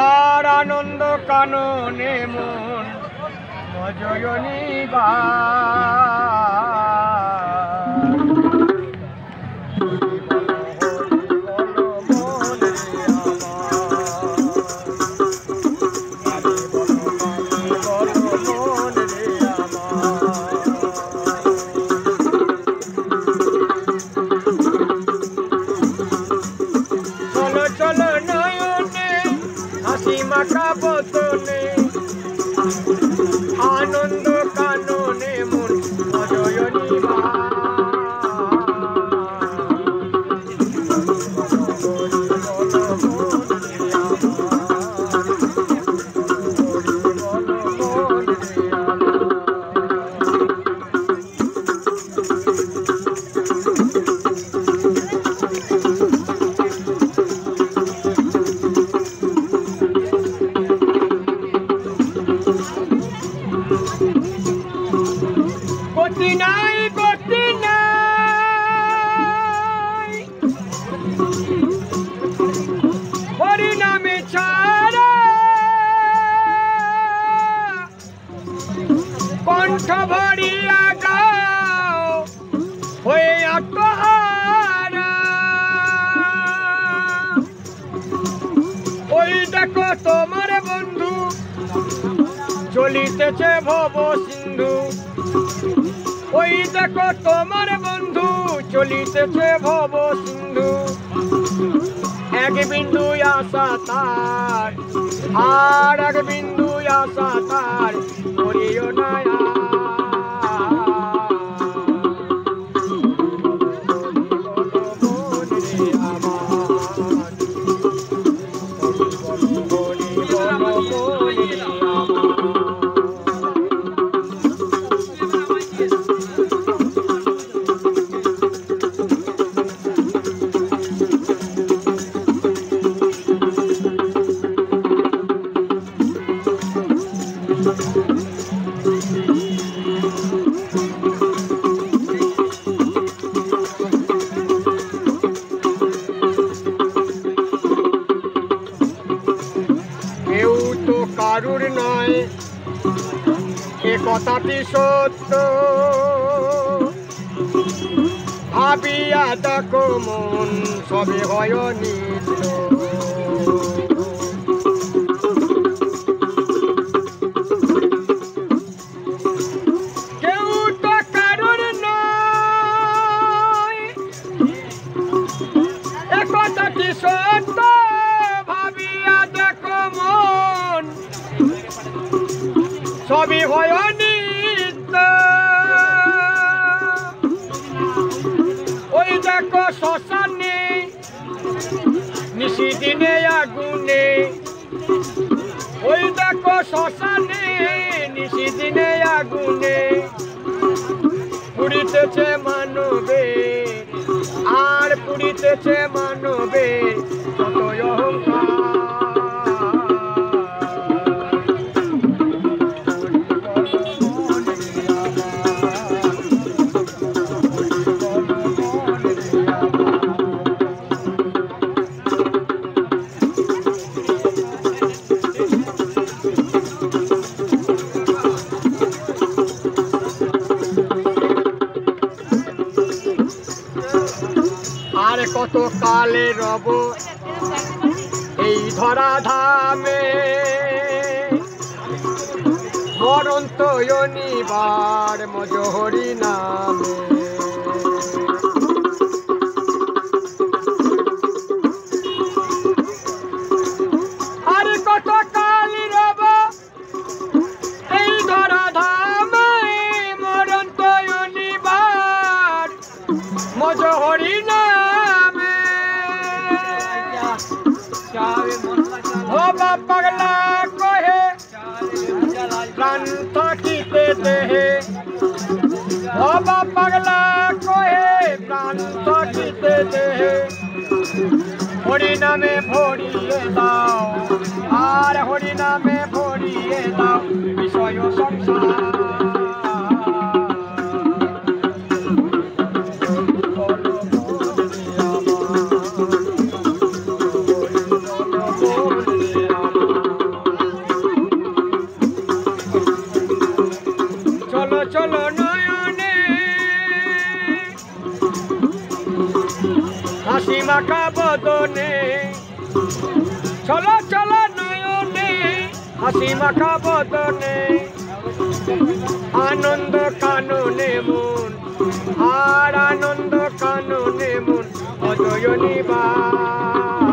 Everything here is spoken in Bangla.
আর আনন্দ কাননে মন মজয়নী বা আনন্দ কাননে মন মজয়নী বা গতি নাই হরিনামে ছাড়া কণ্ঠ ভরিয়া গাও হয়ে আত্মহারা। ওই দেখো তোমার বন্ধু চলিতেছে ভব সিন্ধু, ওই দেখো তোমার বন্ধু চলিতেছে ভব সিন্ধু। এক বিন্দু আশা তার আর এক বিন্দু আশা তার করিও না। কেউ তো কারুর নয় এ কথাটি সত্য, ভাবিয়া দেখো মন সবে হয় নিত্য। কেউ তো কারুর নয় এ কথাটি সত্য, ভাবিয়া দেখো মন সবই হয় নিত্য। ওই দেখো শ্মশানে নিশিদিনে আগুনে, ওই দেখো শ্মশানে নিশিদিনে আগুনে পুড়িতেছে মানবে আর পুড়িতেছে মানবে কত অহংকার। আর কত কালে রব এই ধরা ধামে, মরন্ত অনিবার মজহরি নামে। আর কত কালে রব এই ধরা ধামে, মরন্ত অনিবার মজহরি নামে। বাবা পাগলা কহে প্রাণ থাকিতে দেহে, বাবা পাগলা কহে প্রাণ থাকিতে দেহে। হরি নামে ভরিয়ে দাও আর হরি নামে ভরিয়ে দাও বিষয় সংসার। চলো চলো নয়নে হাসি মাখা বদনে আনন্দ কাননে মন আর আনন্দ কাননে মন অজয় নিবাস